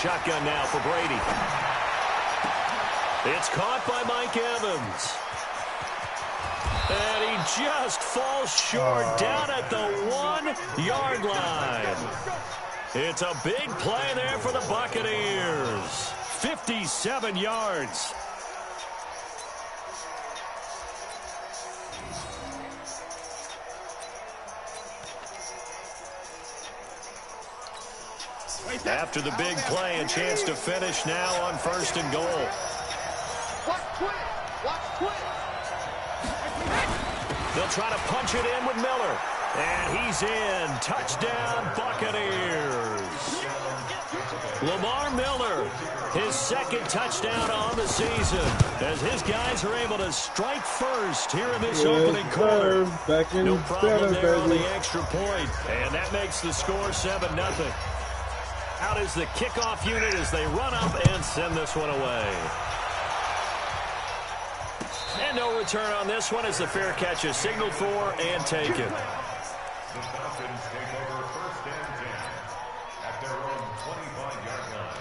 Shotgun now for Brady. It's caught by Mike Evans. And he just falls short down at the 1-yard line. It's a big play there for the Buccaneers. 57 yards. After the big play, a chance to finish now on 1st and goal. They'll try to punch it in with Miller. And he's in. Touchdown, Buccaneers. Lamar Miller, his 2nd touchdown on the season, as his guys are able to strike first here in this opening quarter. No problem there on the extra point. And that makes the score 7-0. Out is the kickoff unit as they run up and send this one away. And no return on this one as the fair catch is signaled for and taken. The Falcons take over 1st and 10 at their own 25-yard line.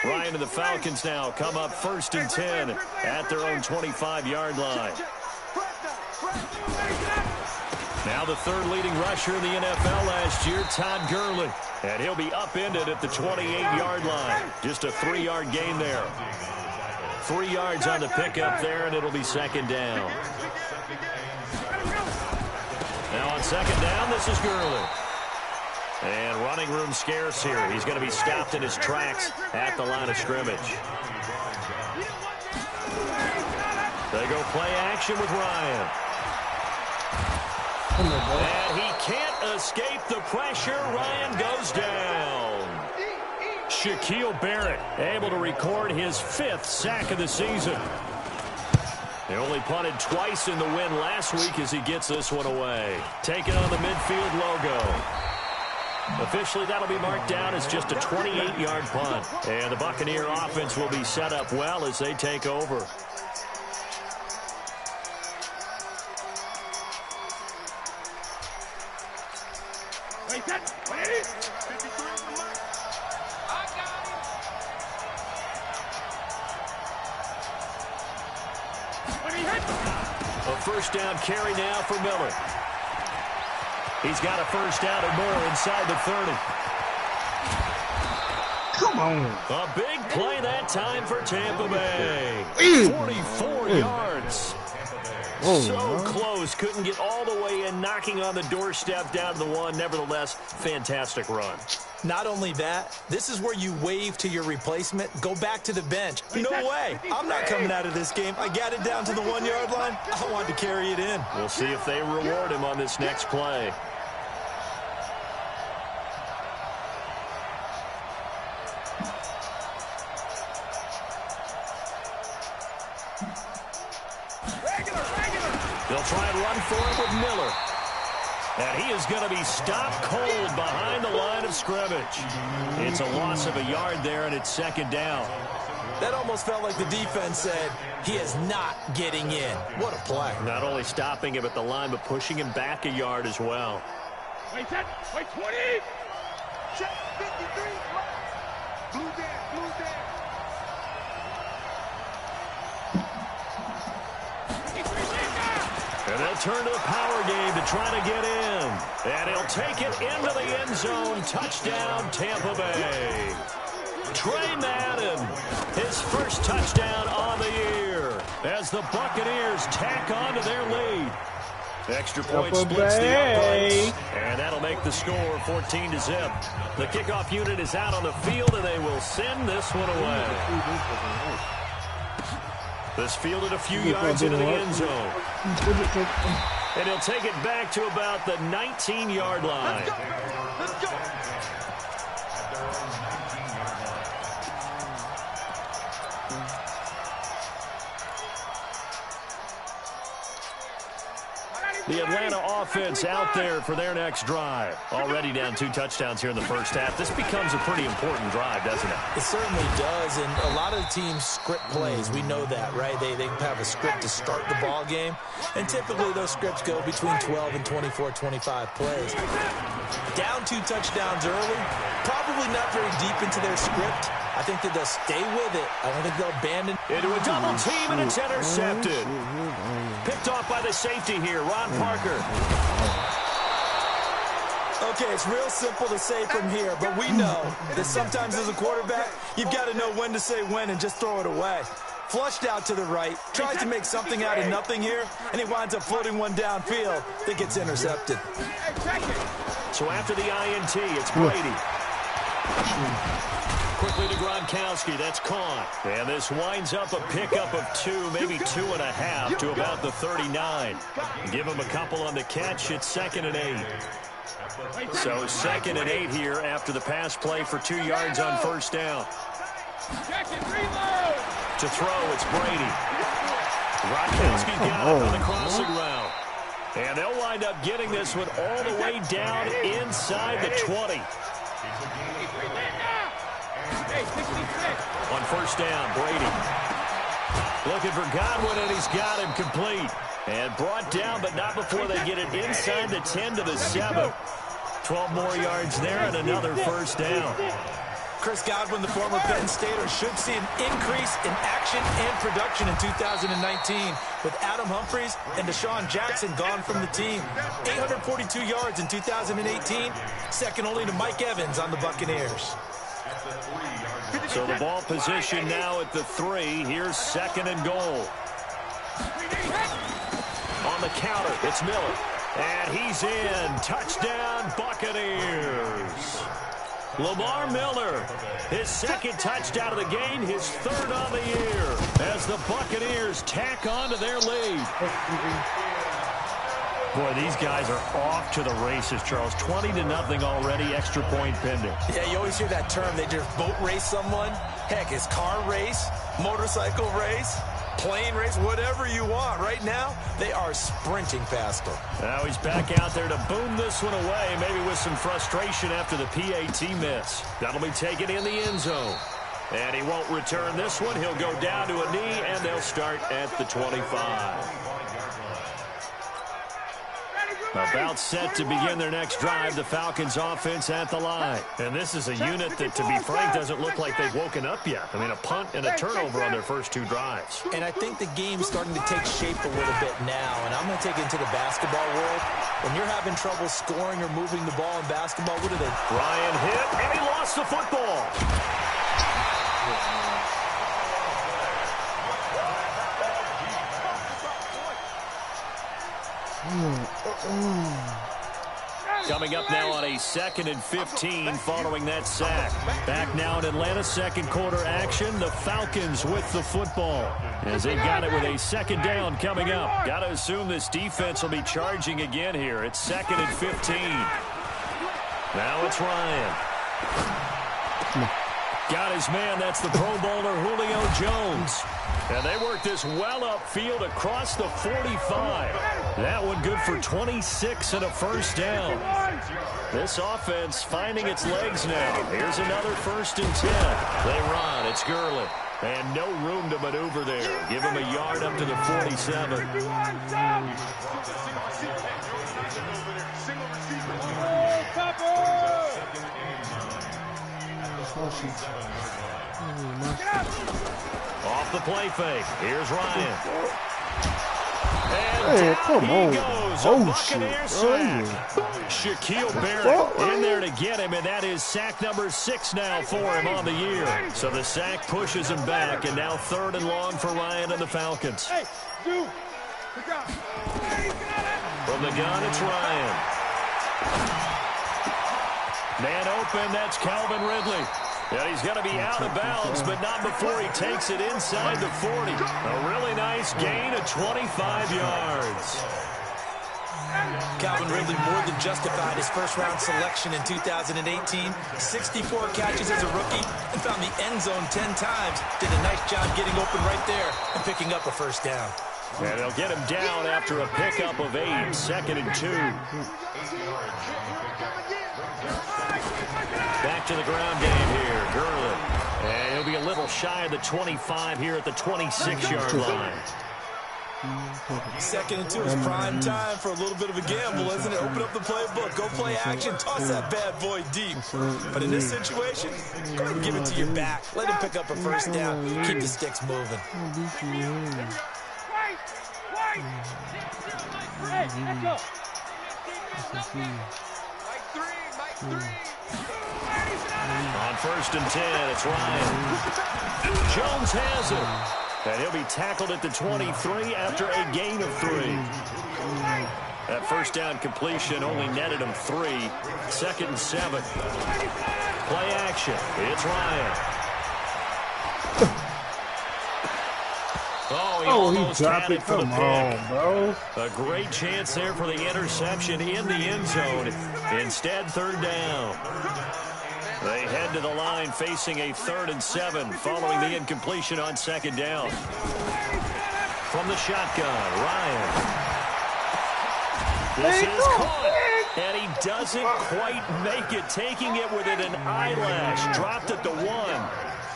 Ryan and the Falcons now come up 1st and 10 at their own 25-yard line. Now the 3rd leading rusher in the NFL last year, Todd Gurley. And he'll be upended at the 28-yard line. Just a 3-yard gain there. 3 yards on the pickup there, and it'll be 2nd down. Now on 2nd down, this is Gurley. And running room scarce here. He's going to be stopped in his tracks at the line of scrimmage. They go play action with Ryan. And he can't escape the pressure. Ryan goes down. Shaquille Barrett able to record his 5th sack of the season. They only punted twice in the win last week as he gets this one away. Taking on the midfield logo. Officially, that'll be marked down as just a 28-yard punt. And the Buccaneer offense will be set up well as they take over. A 1st down carry now for Miller. He's got a 1st down and more inside the 30. Come on. A big play that time for Tampa Bay. 44 yards. So close. Couldn't get all the way in, knocking on the doorstep down to the 1. Nevertheless, fantastic run. Not only that, this is where you wave to your replacement, go back to the bench. No way. I'm not coming out of this game. I got it down to the 1-yard line. I wanted to carry it in. We'll see if they reward him on this next play. They'll try and run for it with Miller. And he is going to be stopped cold behind the line of scrimmage. It's a loss of a yard there, and it's 2nd down. That almost felt like the defense said, he is not getting in. What a play. Not only stopping him at the line, but pushing him back a yard as well. Wait 20. Check 53. Blue down, blue down. And they'll turn to the power game to try to get in. And he'll take it into the end zone. Touchdown, Tampa Bay. Trey Madden, his 1st touchdown on the year as the Buccaneers tack on to their lead. Extra point splits the uprights, and that'll make the score 14-0. The kickoff unit is out on the field, and they will send this one away. This fielded a few yards into the end zone. And he'll take it back to about the 19-yard line. Let's go. The Atlanta offense out there for their next drive. Already down 2 touchdowns here in the first half. This becomes a pretty important drive, doesn't it? It certainly does, and a lot of the teams script plays. We know that, right? They have a script to start the ball game, and typically those scripts go between 12 and 24, 25 plays. Down 2 touchdowns early, probably not very deep into their script. I think that they'll stay with it. I don't think they'll abandon. Into a double team, and it's intercepted. Picked off by the safety here, Ron Parker. Okay, it's real simple to say from here, but we know that sometimes as a quarterback, you've got to know when to say when and just throw it away. Flushed out to the right, tries to make something out of nothing here, and he winds up floating one downfield that gets intercepted. So after the INT, it's Brady. Quickly to Gronkowski, that's caught. And this winds up a pickup of 2, maybe 2.5 to about the 39. Give him a couple on the catch, it's 2nd and 8. So 2nd and 8 here after the pass play for 2 yards on first down. To throw, it's Brady. Gronkowski's got it on the crossing route. And they'll wind up getting this one all the way down inside the 20. On first down, Brady. Looking for Godwin, and he's got him complete. And brought down, but not before they get it inside the 10 to the 7. 12 more yards there and another first down. Chris Godwin, the former Penn Stater, should see an increase in action and production in 2019 with Adam Humphries and Deshaun Jackson gone from the team. 842 yards in 2018, second only to Mike Evans on the Buccaneers. So the ball position now at the 3. Here's 2nd and goal. On the counter, it's Miller. And he's in. Touchdown, Buccaneers. Lamar Miller, his 2nd touchdown of the game, his 3rd on the year, as the Buccaneers tack on to their lead. Boy, these guys are off to the races, Charles. 20-0 already, extra point pending. Yeah, you always hear that term. They just boat race someone. Heck, it's car race, motorcycle race, plane race, whatever you want. Right now, they are sprinting past them. Now he's back out there to boom this one away, maybe with some frustration after the PAT miss. That'll be taken in the end zone. And he won't return this one. He'll go down to a knee, and they'll start at the 25. About set to begin their next drive, the Falcons offense at the line. And this is a unit that, to be frank, doesn't look like they've woken up yet. I mean, a punt and a turnover on their first 2 drives. And I think the game's starting to take shape a little bit now. And I'm going to take it into the basketball world. When you're having trouble scoring or moving the ball in basketball, what do they? Ryan hit, and he lost the football. Coming up now on a 2nd and 15 following that sack. Back now in Atlanta, second quarter action. The Falcons with the football as they've got it with a 2nd down coming up. Got to assume this defense will be charging again here. It's 2nd and 15. Now it's Ryan. Got his man. That's the Pro Bowler Julio Jones. And they work this well upfield across the 45. That one good for 26 and a first down. This offense finding its legs now. Here's another 1st and 10. They run. It's Gurley. And no room to maneuver there. Give him a yard up to the 47. Off the play fake. Here's Ryan. And come on. goes. A Buccaneer sack. Shaquille Barrett in there to get him, and that is sack number 6 now for him on the year. So the sack pushes him back, and now 3rd and long for Ryan and the Falcons. From the gun, it's Ryan. Man open, that's Calvin Ridley. And he's going to be out of bounds, but not before he takes it inside the 40. A really nice gain of 25 yards. Calvin Ridley more than justified his first-round selection in 2018. 64 catches as a rookie and found the end zone 10 times. Did a nice job getting open right there and picking up a first down. And they'll get him down after a pickup of 8, 2nd and 2. Back to the ground game here, Gurley. And he'll be a little shy of the 25 here at the 26-yard line. 2nd and 2 is prime time for a little bit of a gamble, isn't it? Open up the playbook, go play action, toss that bad boy deep. But in this situation, go ahead and give it to your back. Let him pick up a first down. Keep the sticks moving. On 1st and 10, it's Ryan. Jones has it. And he'll be tackled at the 23 after a gain of 3. That first down completion only netted him 3. 2nd and 7. Play action. It's Ryan. Oh, he almost had it for the pick. Bro. A great chance there for the interception in the end zone. Instead, 3rd down. They head to the line facing a 3rd and 7 following the incompletion on 2nd down. From the shotgun, Ryan. This is caught, and he doesn't quite make it, taking it within an eyelash. Dropped at the 1.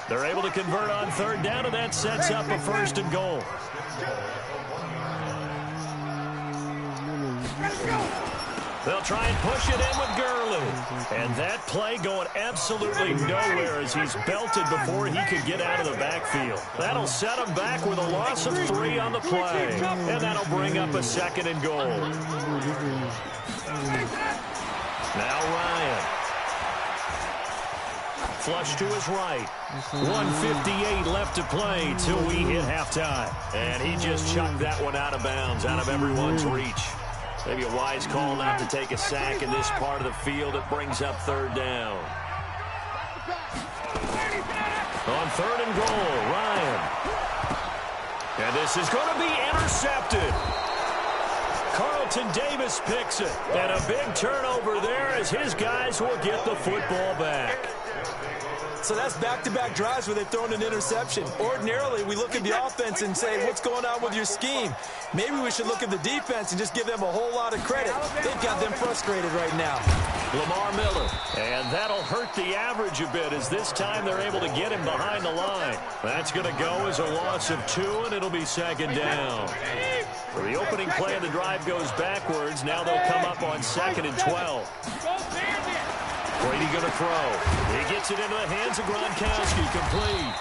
They're able to convert on 3rd down, and that sets up a 1st and goal. They'll try and push it in with Gurley. And that play going absolutely nowhere as he's belted before he could get out of the backfield. That'll set him back with a loss of 3 on the play. And that'll bring up a 2nd and goal. Now Ryan. Flush to his right. 1:58 left to play till we hit halftime. And he just chucked that one out of bounds, out of everyone's reach. Maybe a wise call not to take a sack in this part of the field. It brings up 3rd down. On 3rd and goal, Ryan. And this is going to be intercepted. Carlton Davis picks it. And a big turnover there as his guys will get the football back. So that's back-to-back drives where they've thrown an interception. Ordinarily, we look at the offense and say, what's going on with your scheme? Maybe we should look at the defense and just give them a whole lot of credit. They've got them frustrated right now. Lamar Miller. And that'll hurt the average a bit as this time they're able to get him behind the line. That's going to go as a loss of 2, and it'll be 2nd down. The opening play of the drive goes backwards. Now they'll come up on 2nd and 12. Brady going to throw. He gets it into the hands of Gronkowski. Complete.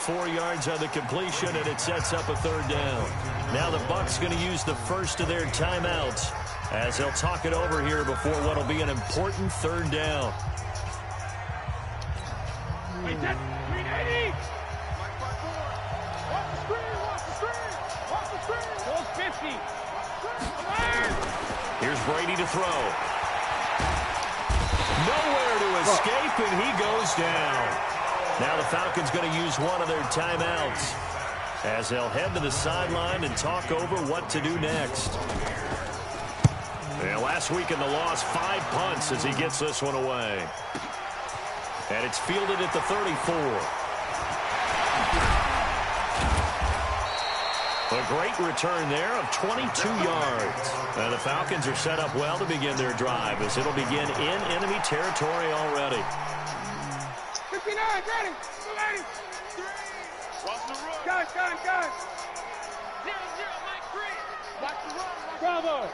4 yards on the completion, and it sets up a 3rd down. Now the Bucs going to use the first of their timeouts as they'll talk it over here before what will be an important 3rd down. Here's Brady to throw. Nowhere to escape, and he goes down. Now the Falcons going to use one of their timeouts as they'll head to the sideline and talk over what to do next. Yeah, last week in the loss, 5 punts as he gets this one away. And it's fielded at the 34. A great return there of 22 yards. And the Falcons are set up well to begin their drive as it'll begin in enemy territory already. 59, got him. Guys. 0-0, Mike Green. Watch the run. Bravo.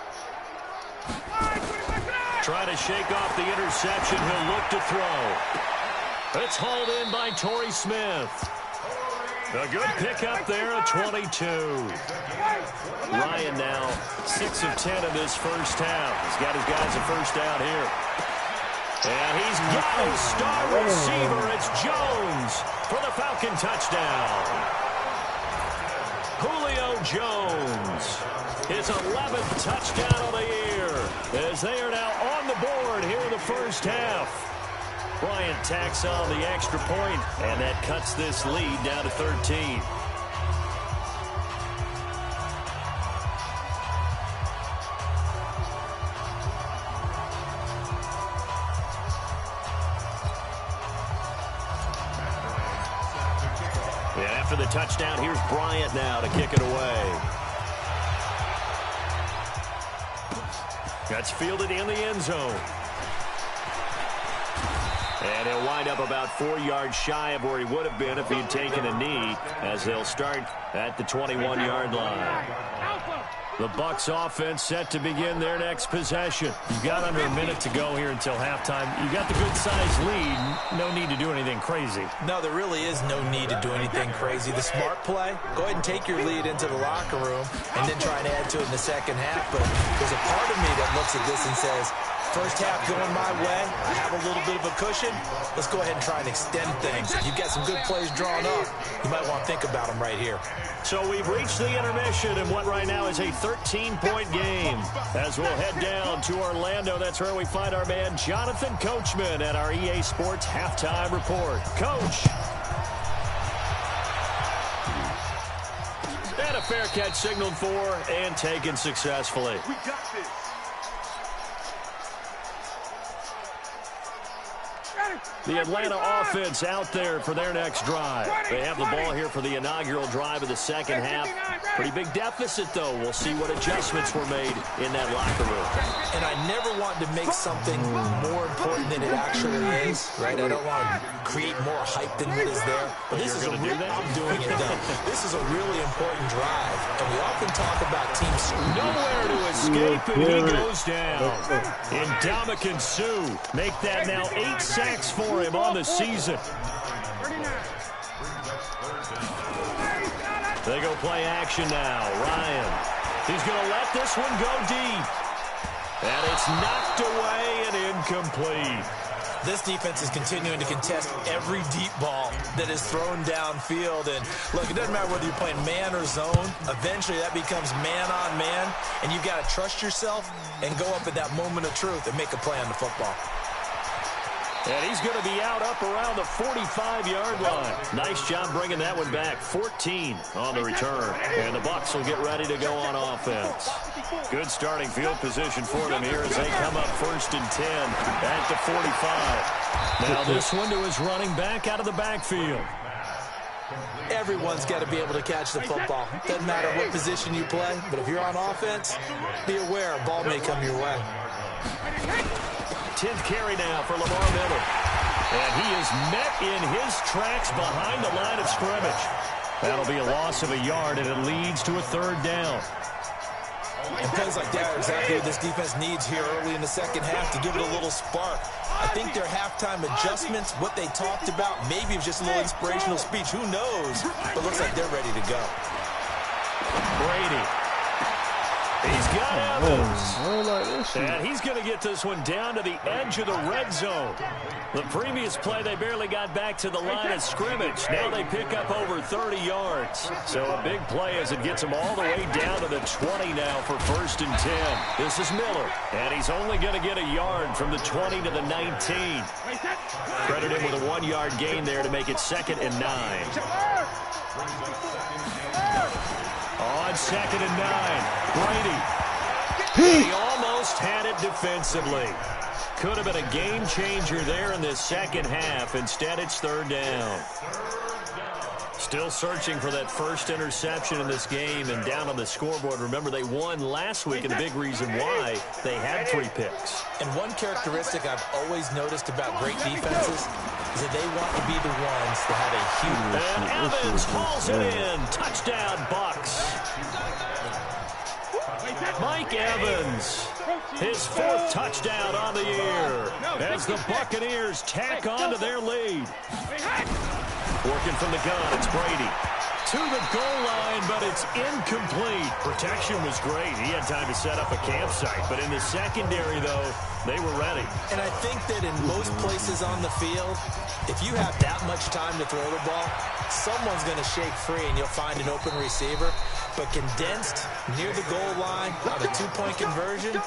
Trying to shake off the interception. He'll look to throw. It's hauled in by Torrey Smith. A good pickup there at 22. Ryan now 6 of 10 in this first half. He's got his guys a first down here. And he's got his star receiver. It's Jones for the Falcon touchdown. Julio Jones. His 11th touchdown of the year as they are now on the board here in the first half. Bryant tacks on the extra point, and that cuts this lead down to 13. And after the touchdown, here's Bryant now to kick it away. That's fielded in the end zone. And he'll wind up about 4 yards shy of where he would have been if he had taken a knee, as they'll start at the 21-yard line. The Bucs offense set to begin their next possession. You've got under a minute to go here until halftime. You got the good-sized lead. No need to do anything crazy. No, there really is no need to do anything crazy. The smart play, go ahead and take your lead into the locker room and then try and add to it in the second half. But there's a part of me that looks at this and says, first half going my way, I have a little bit of a cushion. Let's go ahead and try and extend things. If you've got some good plays drawn up, you might want to think about them right here. So we've reached the intermission in what right now is a 13-point game. As we'll head down to Orlando, that's where we find our man Jonathan Coachman at our EA Sports Halftime Report. Coach. And a fair catch signaled for and taken successfully. We got this. The Atlanta offense out there for their next drive. They have the ball here for the inaugural drive of the second half. Pretty big deficit, though. We'll see what adjustments were made in that locker room. And I never want to make something more important than it actually is, right? I don't want to create more hype than what is there. But this is I'm doing it, though. This is a really important drive. And we often talk about teams nowhere to escape, and he goes down. And Ndamukong Suh make that now 8 sacks for him on the season. They go play action now. Ryan. He's going to let this one go deep. And it's knocked away and incomplete. This defense is continuing to contest every deep ball that is thrown downfield. And, look, it doesn't matter whether you're playing man or zone. Eventually, that becomes man-on-man. And you've got to trust yourself and go up at that moment of truth and make a play on the football. And he's going to be out up around the 45-yard line. Nice job bringing that one back. 14 on the return. And the Bucs will get ready to go on offense. Good starting field position for them here as they come up 1st and 10 at the 45. Now this one to his running back out of the backfield. Everyone's got to be able to catch the football. Doesn't matter what position you play, but if you're on offense, be aware a ball may come your way. 10th carry now for Lamar Miller. And he is met in his tracks behind the line of scrimmage. That'll be a loss of a yard, and it leads to a 3rd down. And plays like that are exactly what this defense needs here early in the second half to give it a little spark. I think their halftime adjustments, what they talked about, maybe it was just a little inspirational speech. Who knows? But looks like they're ready to go. Brady. He's got Evans. And he's going to get this one down to the edge of the red zone. The previous play, they barely got back to the line of scrimmage. Now they pick up over 30 yards. So a big play as it gets them all the way down to the 20 now for 1st and 10. This is Miller. And he's only going to get a yard from the 20 to the 19. Credit him with a 1-yard gain there to make it 2nd and 9. On 2nd and 9, Brady. He almost had it defensively. Could have been a game changer there in this second half. Instead, it's 3rd down. Still searching for that first interception in this game and down on the scoreboard. Remember, they won last week, and the big reason why they had 3 picks. And one characteristic I've always noticed about great defenses is that they want to be the ones that have a huge... And Evans hauls it in. Touchdown, Bucs. Mike Evans, his 4th touchdown on the year as the Buccaneers tack on to their lead. Working from the gun, it's Brady. To the goal line, but it's incomplete. Protection was great. He had time to set up a campsite. But in the secondary, though, they were ready. And I think that in most places on the field, if you have that much time to throw the ball, someone's going to shake free and you'll find an open receiver. But condensed near the goal line on a 2-point conversion,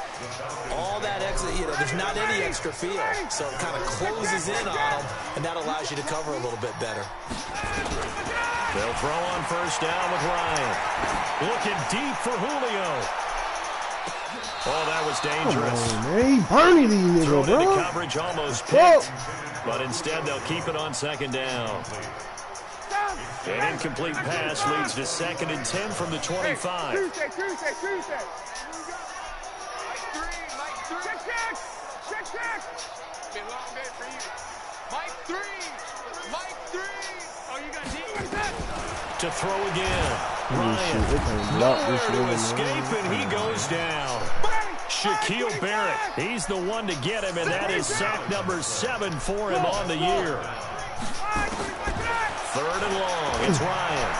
all that extra, there's not any extra field. So it kind of closes in on them, and that allows you to cover a little bit better. They'll throw on 1st down with Ryan. Looking deep for Julio. Oh, that was dangerous. Come on, man. Burning these niggas, bro. Into coverage almost picked, but instead they'll keep it on 2nd down. An incomplete pass leads to 2nd and 10 from the 25. Tuesday. Check. Been a long day for you. Mike 3. Oh, you got deep. To throw again. Ryan. Nowhere to escape, and he goes down. Shaquille Barrett, he's the one to get him, and that is sack number 7 for him on the year. 3rd and long. It's Ryan.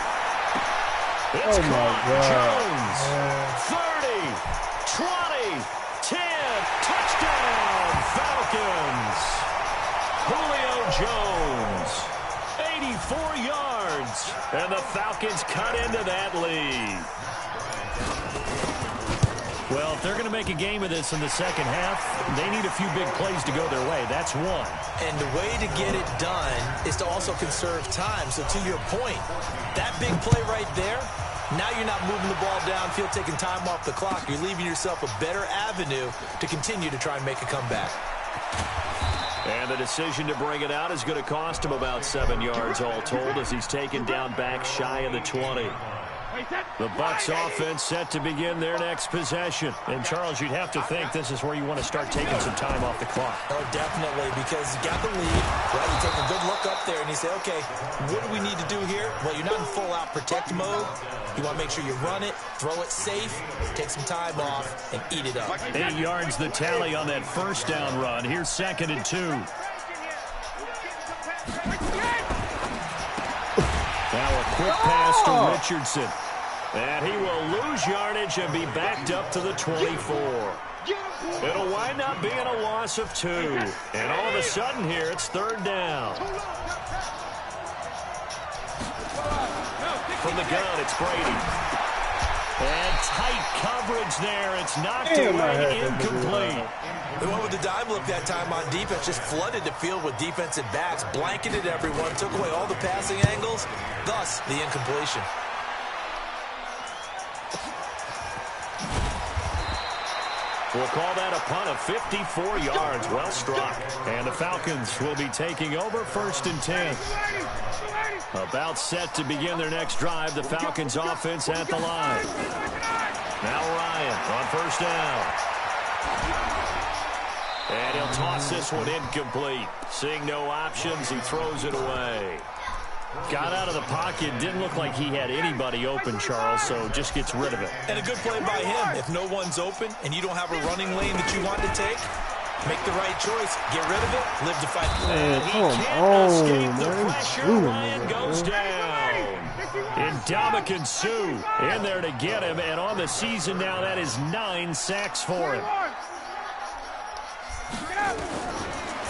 It's caught. Jones. 30, 20, 10. Touchdown, Falcons. Julio Jones. 84 yards. And the Falcons cut into that lead. Well, if they're going to make a game of this in the second half, they need a few big plays to go their way. That's one. And the way to get it done is to also conserve time. So to your point, that big play right there, now you're not moving the ball downfield, taking time off the clock. You're leaving yourself a better avenue to continue to try and make a comeback. And the decision to bring it out is going to cost him about 7 yards all told as he's taken down back shy of the 20. The Bucs offense set to begin their next possession. And, Charles, you'd have to think this is where you want to start taking some time off the clock. Oh, definitely, because you got the lead, right? You take a good look up there and you say, okay, what do we need to do here? Well, you're not in full-out protect mode. You want to make sure you run it, throw it safe, take some time off, and eat it up. 8 yards the tally on that first down run. Here's 2nd and 2. Now a quick pass to Richardson. And he will lose yardage and be backed up to the 24. It'll wind up being a loss of 2. And all of a sudden here, it's 3rd down. From the gun, it's Brady. And tight coverage there. It's knocked away, incomplete. The one with the dime look that time on defense just flooded the field with defensive backs, blanketed everyone, took away all the passing angles, thus the incompletion. We'll call that a punt of 54 yards. Well struck. And the Falcons will be taking over 1st and 10. About set to begin their next drive. The Falcons offense at the line. Now Ryan on 1st down. And he'll toss this one incomplete. Seeing no options, he throws it away. Got out of the pocket. Didn't look like he had anybody open, Charles, so just gets rid of it. And a good play by him. If no one's open and you don't have a running lane that you want to take, make the right choice. Get rid of it. Live to fight. And he can't escape the pressure. Ryan goes down. Ndamukong Suh in there to get him. And on the season now, that is 9 sacks for him.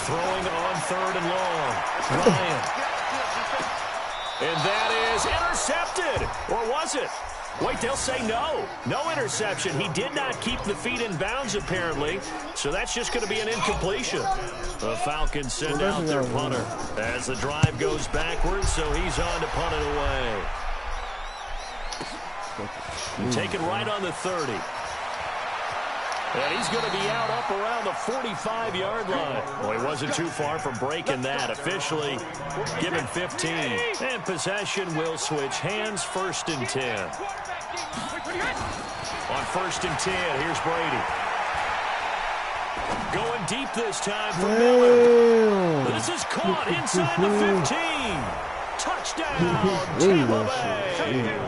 Throwing on 3rd and long. Ryan. And that is intercepted. Or was it? Wait, they'll say no. No interception. He did not keep the feet in bounds, apparently. So that's just going to be an incompletion. The Falcons send out their punter as the drive goes backwards, so he's on to punt it away. Taken right on the 30. And he's going to be out up around the 45-yard line. Well, he wasn't too far from breaking that. Officially given 15. And possession will switch hands. 1st and 10. On 1st and 10, here's Brady. Going deep this time for Miller. This is caught inside the 15. Touchdown, Tampa Bay.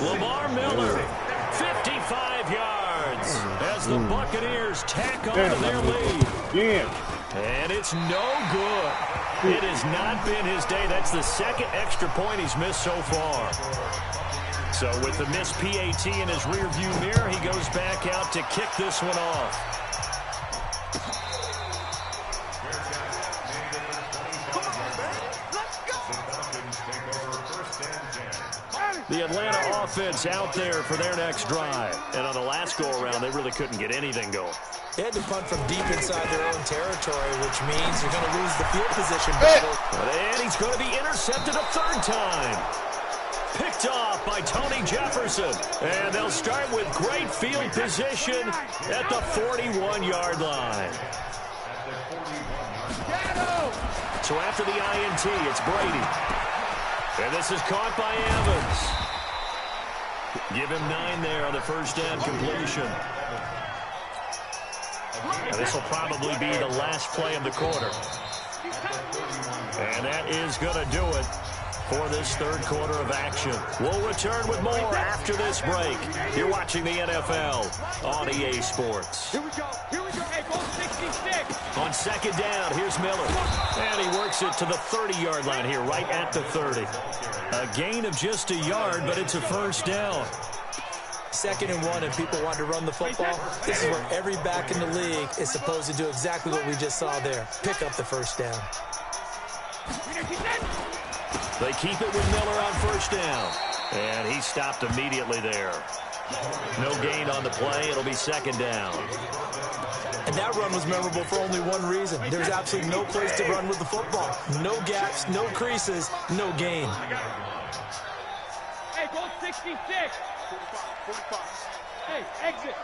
Lamar Miller, 55 yards as the Buccaneers tack on to their lead. And it's no good. It has not been his day. That's the 2nd extra point he's missed so far. So with the missed PAT in his rearview mirror, he goes back out to kick this one off. The Atlanta offense out there for their next drive. And on the last go-around, they really couldn't get anything going. They had to punt from deep inside their own territory, which means you're going to lose the field position battle. And he's going to be intercepted a 3rd time. Picked off by Tony Jefferson. And they'll start with great field position at the 41-yard line. So after the INT, it's Brady. And this is caught by Evans. Give him 9 there on the first down completion. And this will probably be the last play of the quarter. And that is going to do it for this third quarter of action. We'll return with more after this break. You're watching the NFL on EA Sports. Here we go. Hey, goal 66. On second down, here's Miller. And he works it to the 30-yard line here, right at the 30. A gain of just a yard, but it's a first down. 2nd and 1 and people want to run the football. This is where every back in the league is supposed to do exactly what we just saw there. Pick up the first down. They keep it with Miller on first down. And he stopped immediately there. No gain on the play. It'll be second down. And that run was memorable for only one reason. There's absolutely no place to run with the football. No gaps, no creases, no gain. Hey, goal 66. 45. Hey, exit.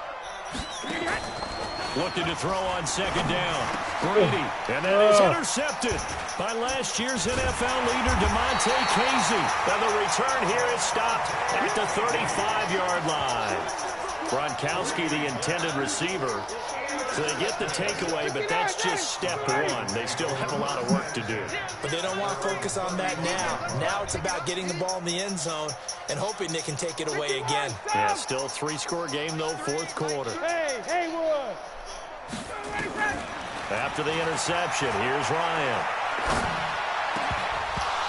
Looking to throw on second down. Brady. And that is intercepted by last year's NFL leader, DeMonte Casey. And the return here is stopped at the 35-yard line. Gronkowski, the intended receiver. So they get the takeaway, but that's just step one. They still have a lot of work to do. But they don't want to focus on that now. Now it's about getting the ball in the end zone and hoping they can take it away again. Yeah, still a 3-score game, though, fourth quarter. Hey, Haywood. After the interception, here's Ryan.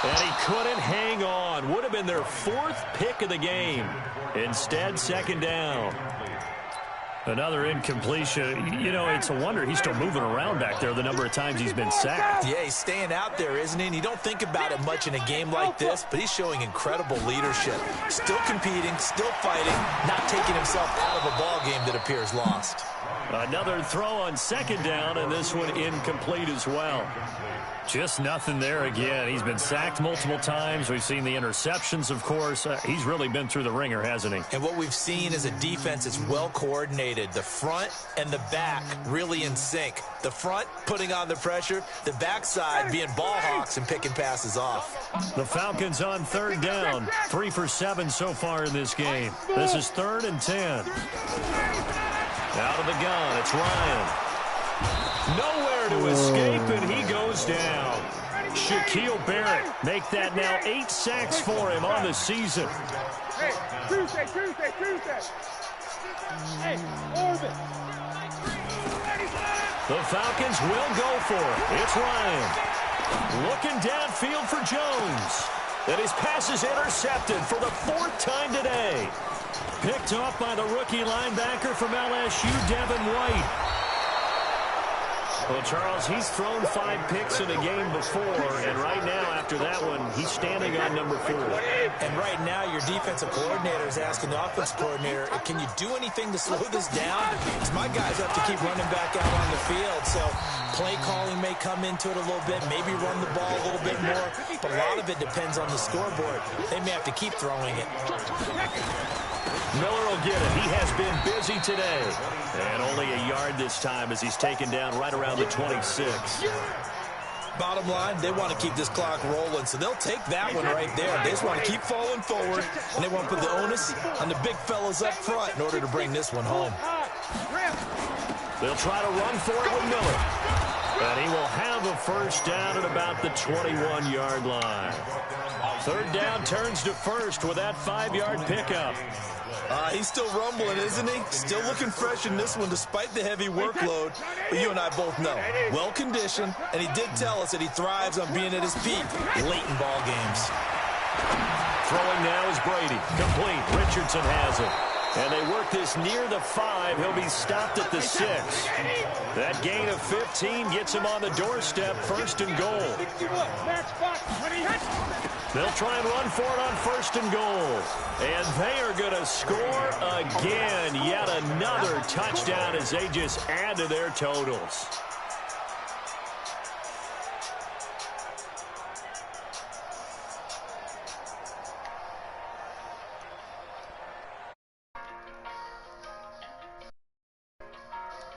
And he couldn't hang on. Would have been their 4th pick of the game. Instead, second down. Another incompletion. You know, it's a wonder he's still moving around back there the number of times he's been sacked. Yeah, he's staying out there, isn't he? And you don't think about it much in a game like this, but he's showing incredible leadership. Still competing, still fighting, not taking himself out of a ball game that appears lost. Another throw on second down, and this one incomplete as well. Just nothing there again. He's been sacked multiple times. We've seen the interceptions, of course. He's really been through the ringer, hasn't he? And what we've seen is a defense that's well coordinated. The front and the back really in sync. The front putting on the pressure, the backside being ball hawks and picking passes off. The Falcons on third down. 3 for 7 so far in this game. This is 3rd and 10. Out of the gun, it's Ryan. Nowhere to escape, and he goes down. Shaquille Barrett make that now 8 sacks for him on the season. Hey, Tuesday. Hey, Orbit. The Falcons will go for it. It's Ryan. Looking downfield for Jones. And his pass is intercepted for the 4th time today. Picked off by the rookie linebacker from LSU, Devin White. Well, Charles, he's thrown 5 picks in a game before, and right now, after that one, he's standing on number 4. And right now, your defensive coordinator is asking the offensive coordinator, can you do anything to slow this down? Because my guys have to keep running back out on the field, so play calling may come into it a little bit, maybe run the ball a little bit more, but a lot of it depends on the scoreboard. They may have to keep throwing it. Miller will get it. He has been busy today. And only a yard this time as he's taken down right around the 26. Bottom line, they want to keep this clock rolling, so they'll take that one right there. They just want to keep falling forward, and they want to put the onus on the big fellas up front in order to bring this one home. They'll try to run for it with Miller. And he will have a first down at about the 21-yard line. Third down turns to first with that 5-yard pickup. He's still rumbling, isn't he? Still looking fresh in this one despite the heavy workload. But you and I both know, well-conditioned, and he did tell us that he thrives on being at his peak late in ball games. Throwing now is Brady. Complete. Richardson has it. And they work this near the 5. He'll be stopped at the 6. That gain of 15 gets him on the doorstep, first and goal. They'll try and run for it on first and goal. And they are going to score again. Yet another touchdown as they just add to their totals.